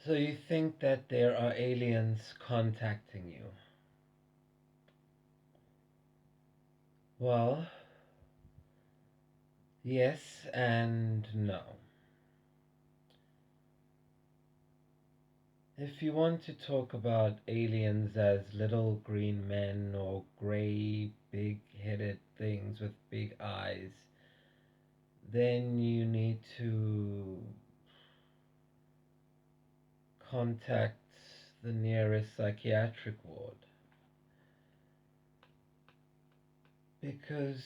So you think that there are aliens contacting you? Well, yes and no. If you want to talk about aliens as little green men or grey, big headed things with big eyes, then you need to contact the nearest psychiatric ward. Because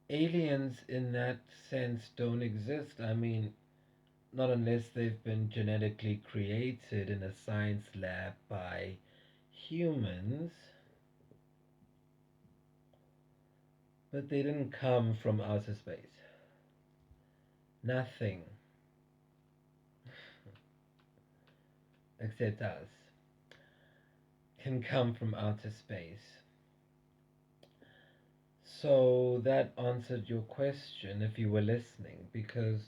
aliens, in that sense, don't exist. I mean, not unless they've been genetically created in a science lab by humans, but they didn't come from outer space. Nothing except us can come from outer space. So that answered your question if you were listening, because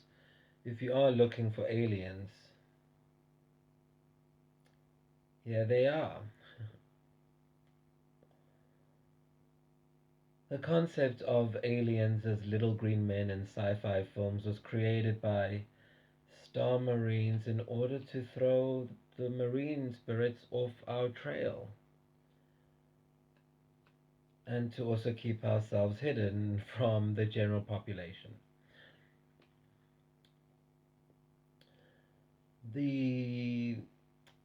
if you are looking for aliens, here they are. The concept of aliens as little green men in sci fi films was created by Star Marines in order to throw the marine spirits off our trail and to also keep ourselves hidden from the general population. The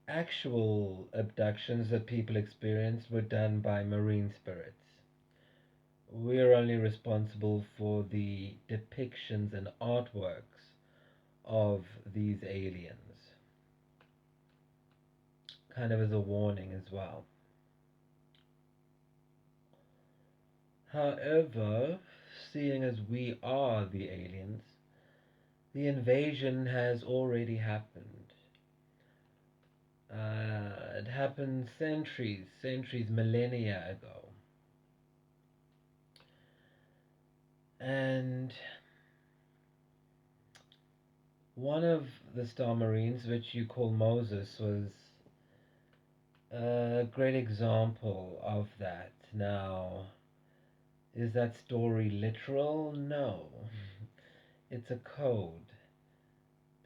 actual abductions that people experienced were done by marine spirits. We're only responsible for the depictions and artworks of these aliens, kind of as a warning as well. However, seeing as we are the aliens, the invasion has already happened. It happened centuries, millennia ago. And one of the Star Marines, which you call Moses, was a great example of that. Now, is that story literal? No. It's a code.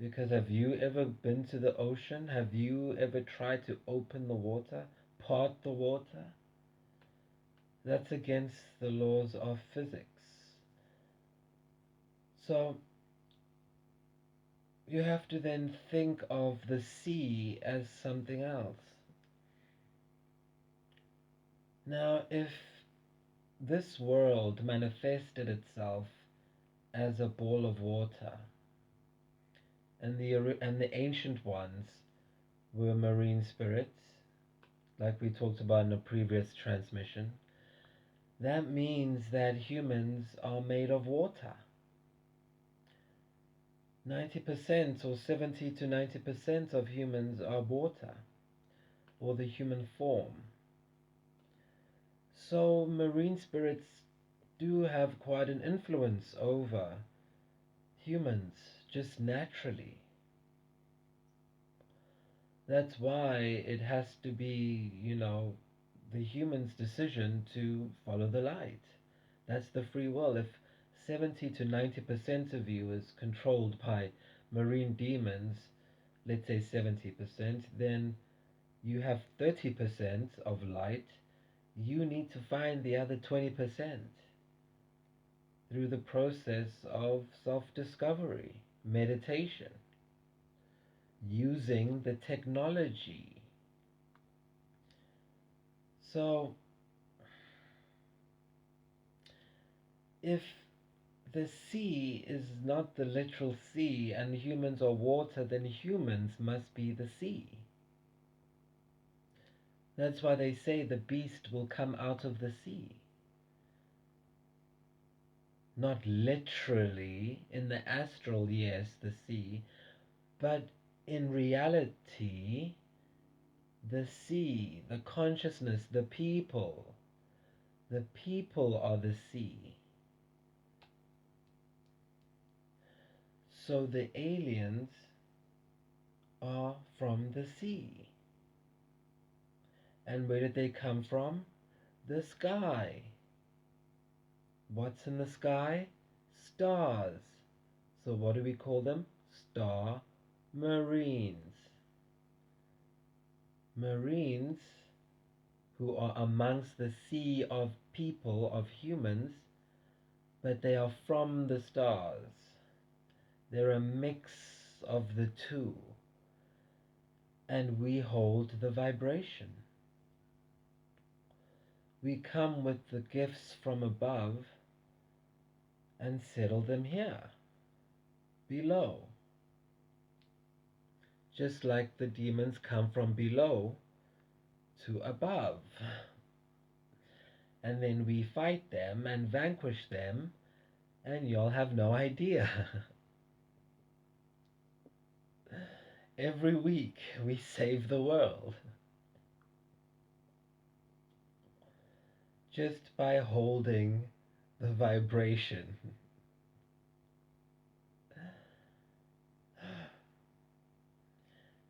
Because have you ever been to the ocean? Have you ever tried to open the water, part the water? That's against the laws of physics. So you have to then think of the sea as something else. Now, if this world manifested itself as a ball of water, and the ancient ones were marine spirits, like we talked about in a previous transmission, that means that humans are made of water. 90% or 70 to 90% of humans are water, or the human form. So marine spirits do have quite an influence over humans, just naturally. That's why it has to be, the human's decision to follow the light. That's the free will. If 70 to 90% of you is controlled by marine demons, let's say 70%, then you have 30% of light. You need to find the other 20% through the process of self discovery, meditation, using the technology. So, if the sea is not the literal sea and humans are water, then humans must be the sea. That's why they say the beast will come out of the sea. Not literally in the astral, yes, the sea, but in reality, the sea, the consciousness, the people are the sea. So the aliens are from the sea. And where did they come from? The sky. What's in the sky? Stars. So what do we call them? Star marines. Marines who are amongst the sea of people, of humans, but they are from the stars. They're a mix of the two. And we hold the vibration. We come with the gifts from above and settle them here, below. Just like the demons come from below to above. And then we fight them and vanquish them, and y'all have no idea. Every week we save the world. Just by holding the vibration.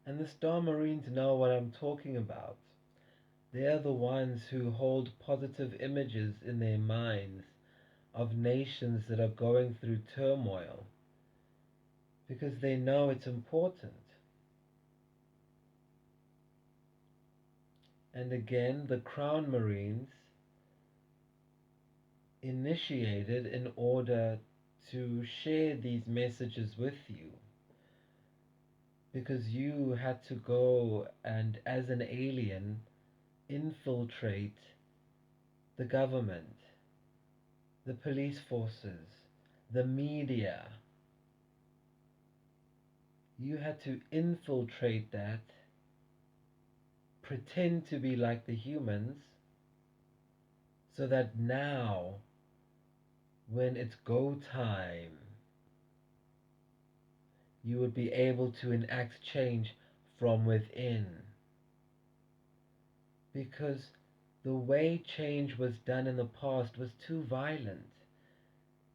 And the Star Marines know what I'm talking about. They're the ones who hold positive images in their minds of nations that are going through turmoil because they know it's important. And again, the Crown Marines initiated in order to share these messages with you because you had to go and, as an alien, infiltrate the government, the police forces, the media. You had to infiltrate that, pretend to be like the humans, so that now, when it's go time, you would be able to enact change from within. Because the way change was done in the past was too violent.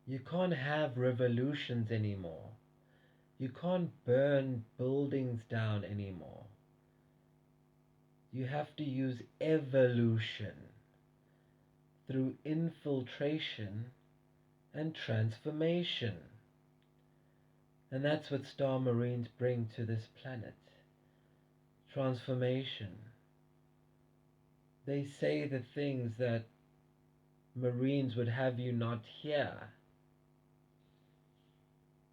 You can't have revolutions anymore. You can't burn buildings down anymore. You have to use evolution through infiltration and transformation. And that's what Star Marines bring to this planet. Transformation. They say the things that Marines would have you not hear.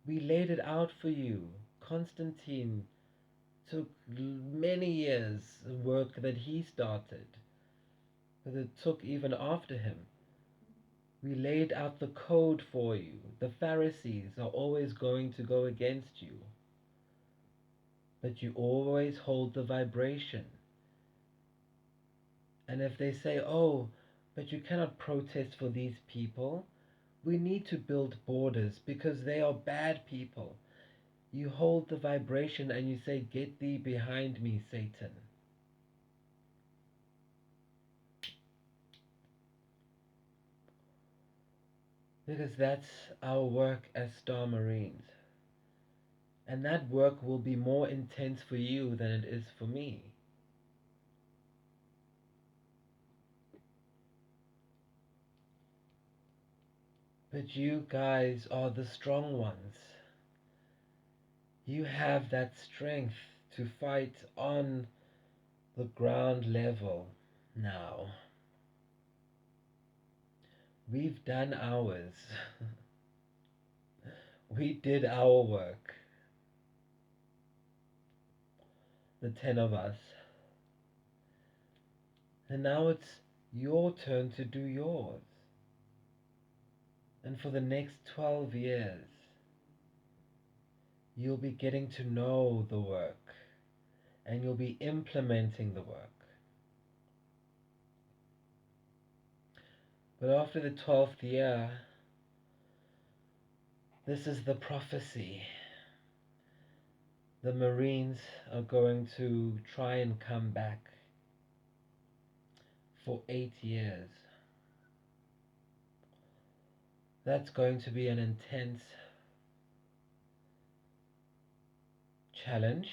We laid it out for you. Constantine took many years of work that he started, but it took even after him. We laid out the code for you. The Pharisees are always going to go against you, but you always hold the vibration. And if they say, oh, but you cannot protest for these people, we need to build borders because they are bad people. You hold the vibration and you say, get thee behind me, Satan. Because that's our work as Star Marines. And that work will be more intense for you than it is for me. But you guys are the strong ones. You have that strength to fight on the ground level now. We've done ours. We did our work. The 10 of us. And now it's your turn to do yours. And for the next 12 years, you'll be getting to know the work. And you'll be implementing the work. But after the 12th year, this is the prophecy. The Marines are going to try and come back for 8 years. That's going to be an intense challenge.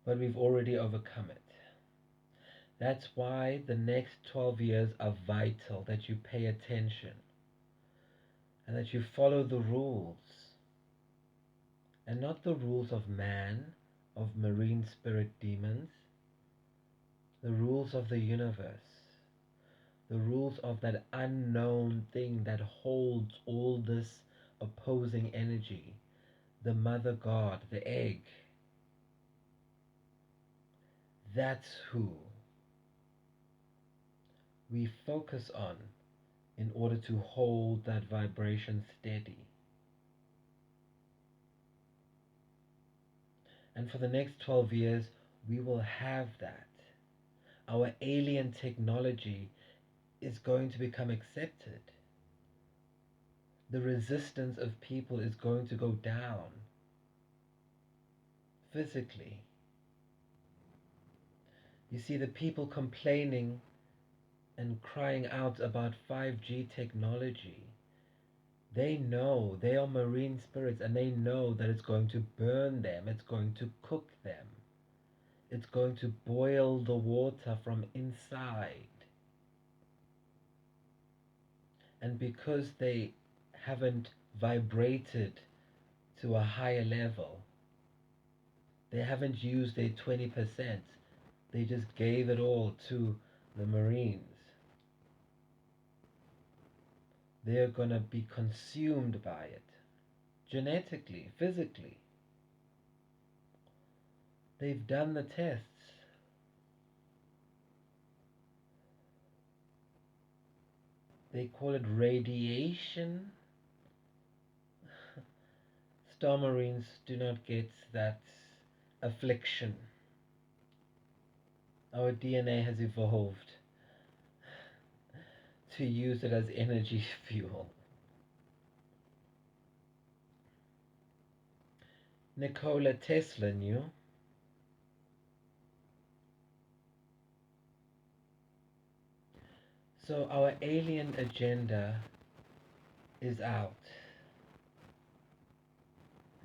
but we've already overcome it. That's why the next 12 years are vital, that you pay attention and that you follow the rules, and not the rules of man, of marine spirit demons, the rules of the universe, the rules of that unknown thing that holds all this opposing energy, the mother god, the egg. That's who we focus on in order to hold that vibration steady. And for the next 12 years, we will have that. Our alien technology is going to become accepted. The resistance of people is going to go down physically. You see, the people complaining and crying out about 5G technology, they know, they are marine spirits, and they know that it's going to burn them, it's going to cook them, it's going to boil the water from inside. And because they haven't vibrated to a higher level, they haven't used their 20%, they just gave it all to the Marines. They're going to be consumed by it, genetically, physically. They've done the tests. They call it radiation. Star Marines do not get that affliction. Our DNA has evolved to use it as energy fuel. Nikola Tesla knew. So our alien agenda is out.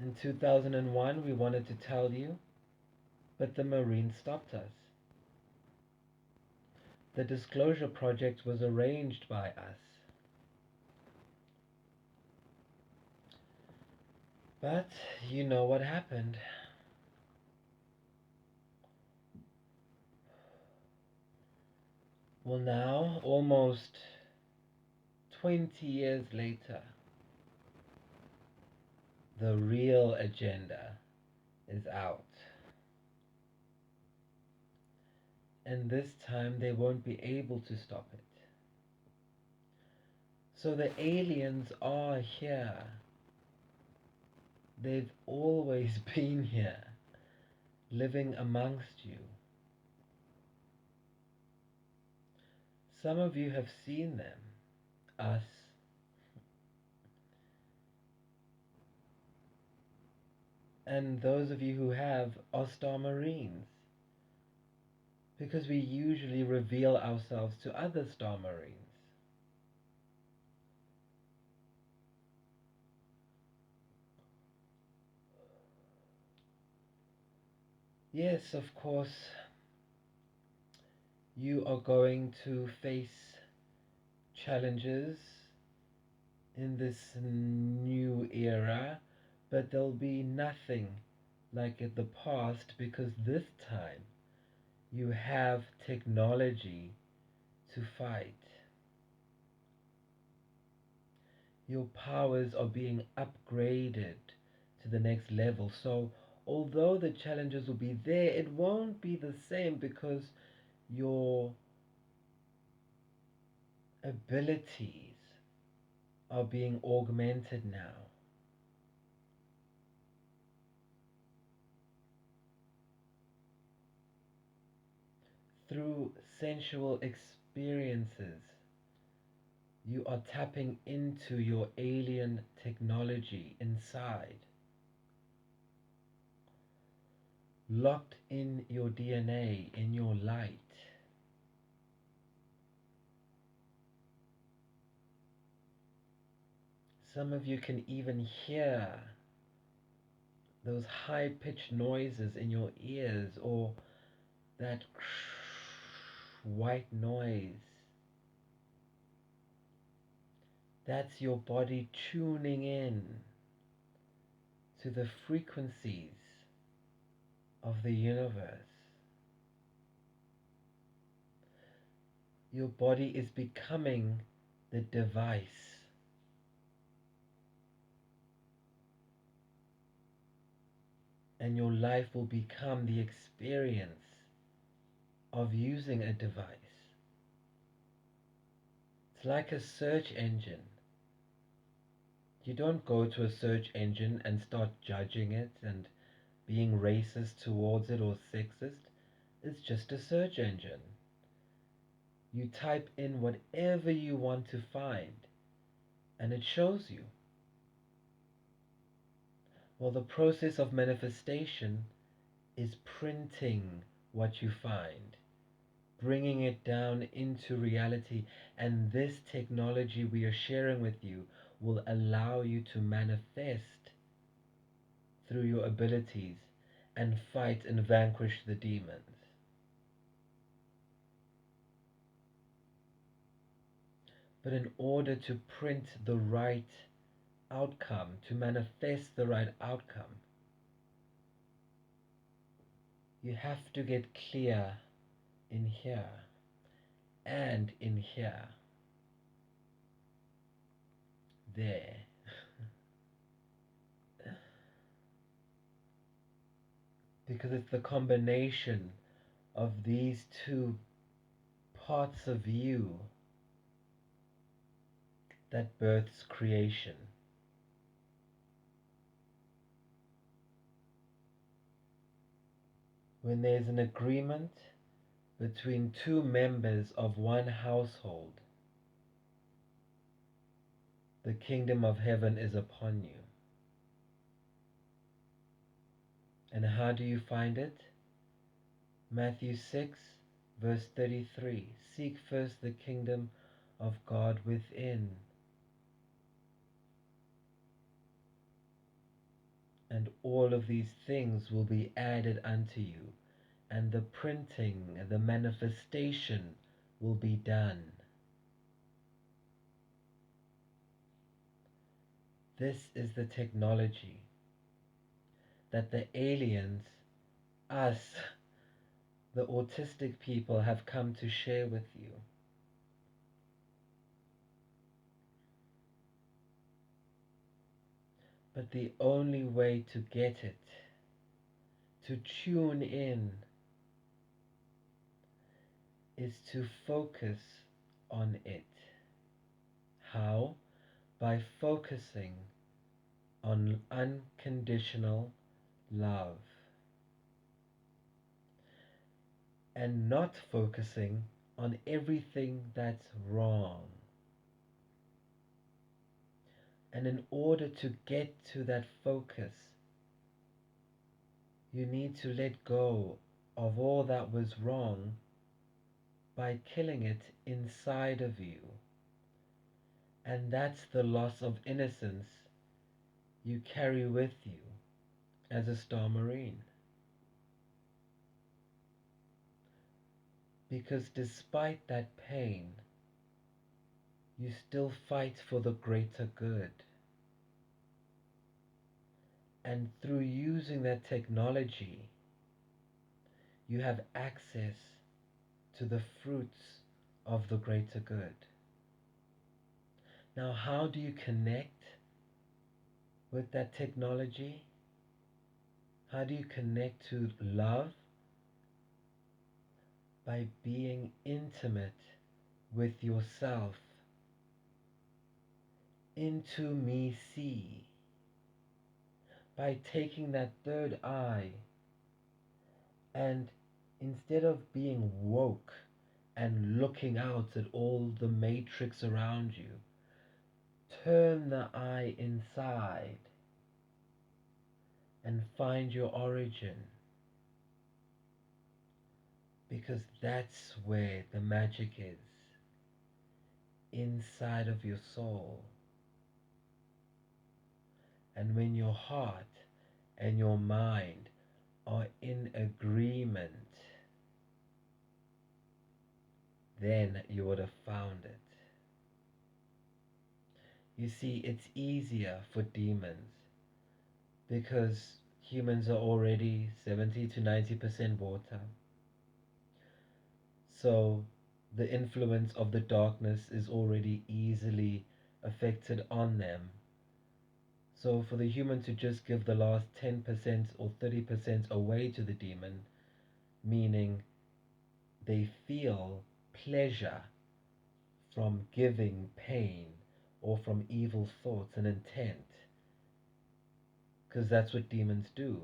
In 2001, we wanted to tell you, but the Marines stopped us. The disclosure project was arranged by us. But you know what happened. Well, now, almost 20 years later, the real agenda is out. And this time they won't be able to stop it. So the aliens are here. They've always been here, living amongst you. Some of you have seen them, us. And those of you who have are Star Marines, because we usually reveal ourselves to other Star Marines. Yes, of course, you are going to face challenges in this new era, but there'll be nothing like in the past, because this time you have technology to fight. Your powers are being upgraded to the next level. So although the challenges will be there, it won't be the same, because your abilities are being augmented now. Through sensual experiences, you are tapping into your alien technology inside, locked in your DNA, in your light. Some of you can even hear those high-pitched noises in your ears, or that white noise. That's your body tuning in to the frequencies of the universe. Your body is becoming the device. And your life will become the experience of using a device. It's like a search engine. You don't go to a search engine and start judging it and being racist towards it or sexist. It's just a search engine. You type in whatever you want to find and it shows you. Well, the process of manifestation is printing what you find, bringing it down into reality, and this technology we are sharing with you will allow you to manifest through your abilities and fight and vanquish the demons. But in order to print the right outcome, to manifest the right outcome, you have to get clear in here and in here. There. Because it's the combination of these two parts of you that births creation. When there's an agreement between two members of one household, the kingdom of heaven is upon you. And how do you find it? Matthew 6, verse 33. Seek first the kingdom of God within, and all of these things will be added unto you, and the printing and the manifestation will be done. This is the technology that the aliens, us, the autistic people, have come to share with you. But the only way to get it, to tune in, is to focus on it. How? By focusing on unconditional love and not focusing on everything that's wrong. And in order to get to that focus, you need to let go of all that was wrong by killing it inside of you. And that's the loss of innocence you carry with you as a Star Marine. Because despite that pain, you still fight for the greater good. And through using that technology, you have access to the fruits of the greater good. Now, how do you connect with that technology? How do you connect to love? By being intimate with yourself. Into me see. By taking that third eye and instead of being woke and looking out at all the matrix around you, turn the eye inside and find your origin. Because that's where the magic is. Inside of your soul. And when your heart and your mind are in agreement, then you would have found it. You see, it's easier for demons because humans are already 70 to 90% water. So the influence of the darkness is already easily affected on them. So for the human to just give the last 10% or 30% away to the demon, meaning they feel pleasure from giving pain or from evil thoughts and intent, because that's what demons do.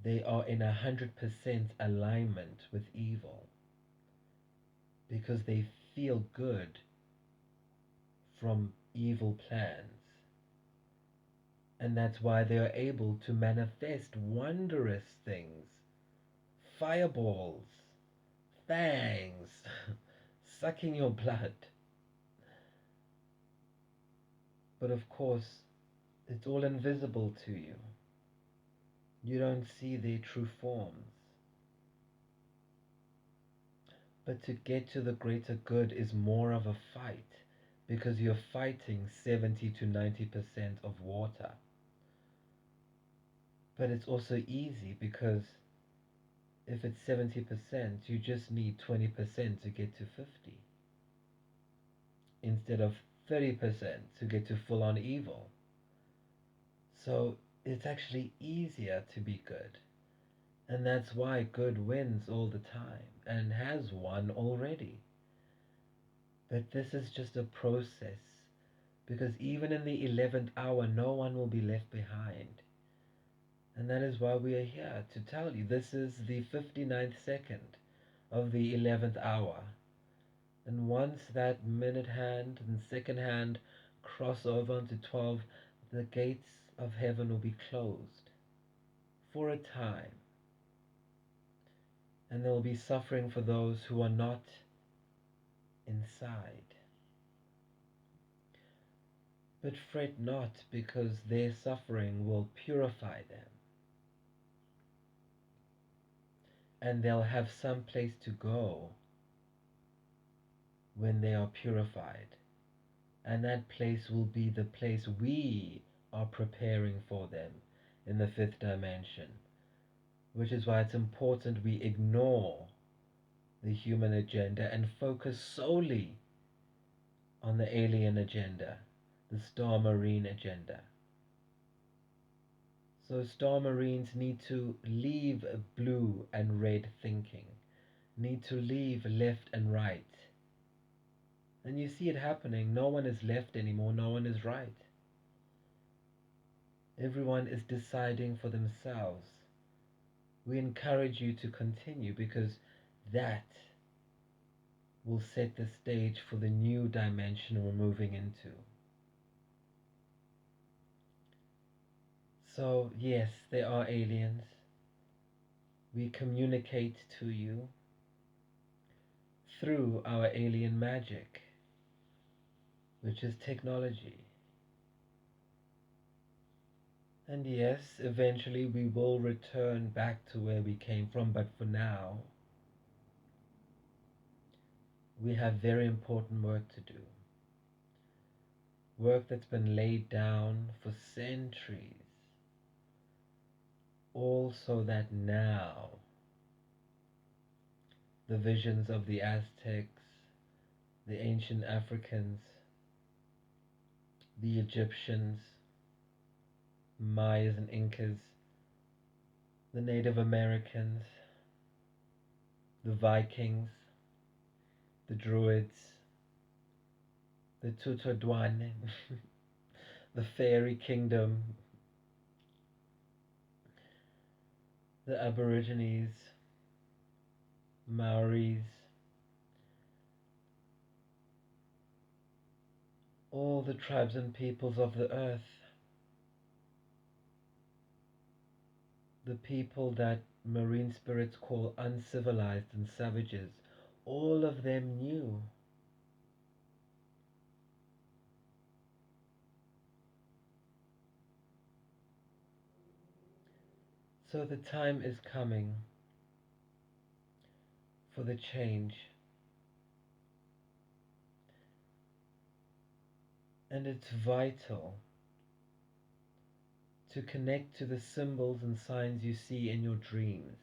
They are in 100% alignment with evil because they feel good from evil plans. And that's why they are able to manifest wondrous things, fireballs, fangs, sucking your blood. But of course, it's all invisible to you. You don't see their true forms. But to get to the greater good is more of a fight because you're fighting 70 to 90% of water. But it's also easy because if it's 70%, you just need 20% to get to 50 instead of 30% to get to full on evil. So it's actually easier to be good. And that's why good wins all the time and has won already. But this is just a process because even in the 11th hour, no one will be left behind. And that is why we are here to tell you this is the 59th second of the 11th hour. And once that minute hand and second hand cross over into 12, the gates of heaven will be closed for a time. And there will be suffering for those who are not inside. But fret not, because their suffering will purify them. And they'll have some place to go when they are purified. And that place will be the place we are preparing for them in the 5th dimension. Which is why it's important we ignore the human agenda and focus solely on the alien agenda, the Star Marine agenda. So Star Marines need to leave blue and red thinking, need to leave left and right. And you see it happening. No one is left anymore, no one is right. Everyone is deciding for themselves. We encourage you to continue because that will set the stage for the new dimension we're moving into. So yes, there are aliens. We communicate to you through our alien magic, which is technology. And yes, eventually we will return back to where we came from, but for now, we have very important work to do. Work that's been laid down for centuries. All so that now the visions of the Aztecs, the ancient Africans, the Egyptians, Mayas and Incas, the Native Americans, the Vikings, the Druids, the Tutodwane, the Fairy Kingdom, the Aborigines, Maoris, all the tribes and peoples of the earth, the people that marine spirits call uncivilized and savages, all of them knew. So the time is coming for the change, and it's vital to connect to the symbols and signs you see in your dreams.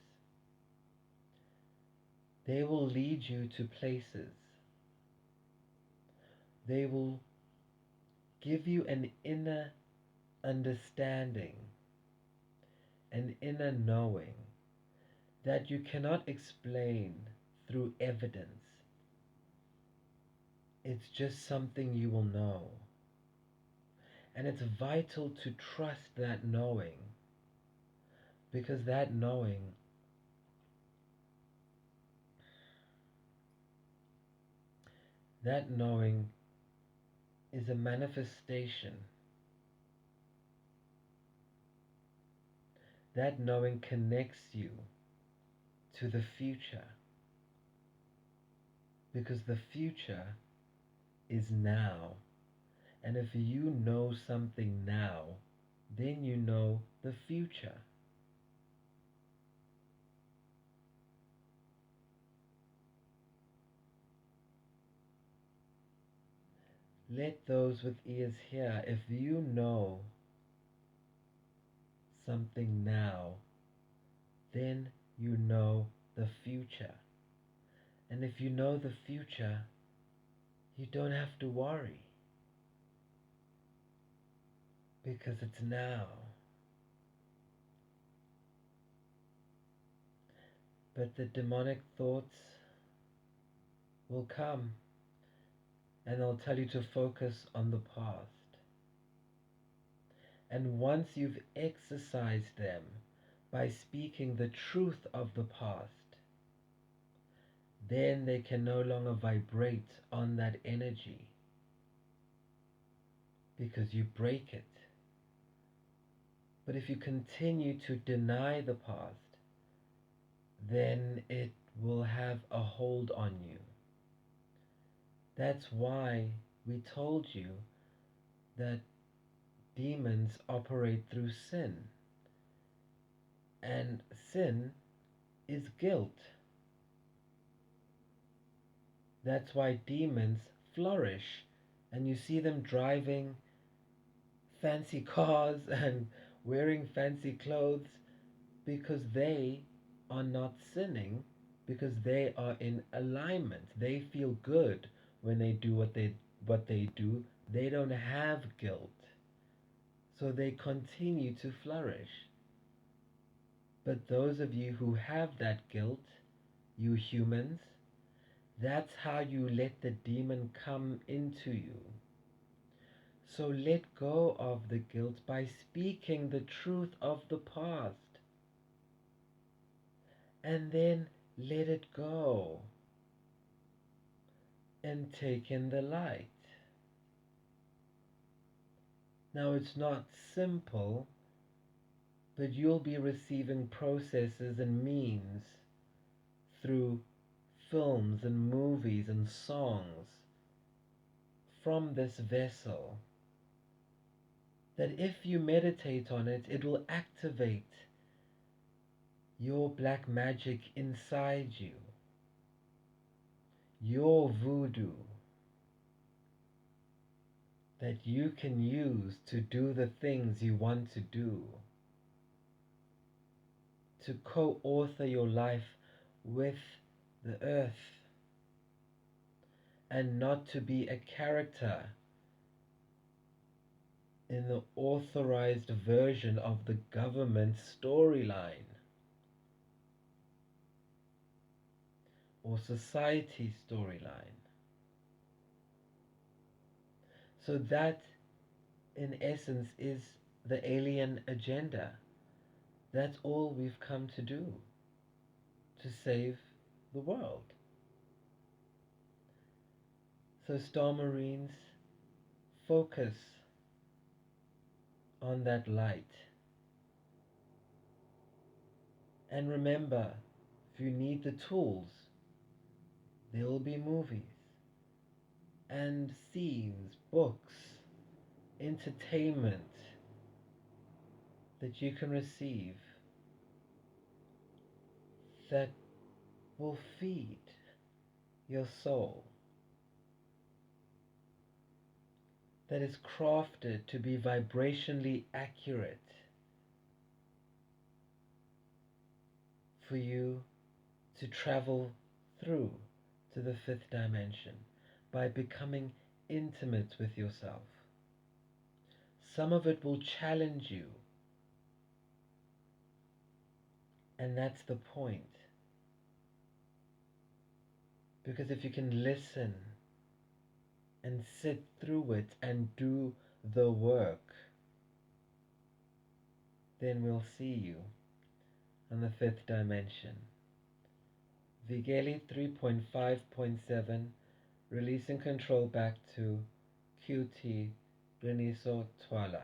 They will lead you to places. They will give you an inner understanding, an inner knowing that you cannot explain through evidence. It's just something you will know. And it's vital to trust that knowing, because that knowing is a manifestation. That knowing connects you to the future, because the future is now. And if you know something now, then you know the future. Let those with ears hear. If you know something now, then you know the future. And if you know the future, you don't have to worry, because it's now. But the demonic thoughts will come, and they'll tell you to focus on the past. And once you've exercised them by speaking the truth of the past, then they can no longer vibrate on that energy, because you break it. But if you continue to deny the past, then it will have a hold on you. That's why we told you that demons operate through sin. And sin is guilt. That's why demons flourish, and you see them driving fancy cars and wearing fancy clothes, because they are not sinning, because they are in alignment. They feel good when they do what they do. They don't have guilt, so they continue to flourish. But those of you who have that guilt, you humans, that's how you let the demon come into you. So let go of the guilt by speaking the truth of the past, and then let it go and take in the light. Now, it's not simple, but you'll be receiving processes and means through films and movies and songs from this vessel, that if you meditate on it, it will activate your black magic inside you, your voodoo, that you can use to do the things you want to do, to co-author your life with the earth, and not to be a character in the authorized version of the government storyline or society storyline. So that, in essence, is the alien agenda. That's all we've come to do, to save the world. So, Star Marines, focus on that light. And remember, if you need the tools, there will be movies and scenes, books, entertainment that you can receive that will feed your soul, that is crafted to be vibrationally accurate for you to travel through to the fifth dimension by becoming intimate with yourself. Some of it will challenge you, and that's the point. Because if you can listen and sit through it and do the work, then we'll see you on the fifth dimension. Vigeli 3.5.7, releasing control back to QT Reniso Twala.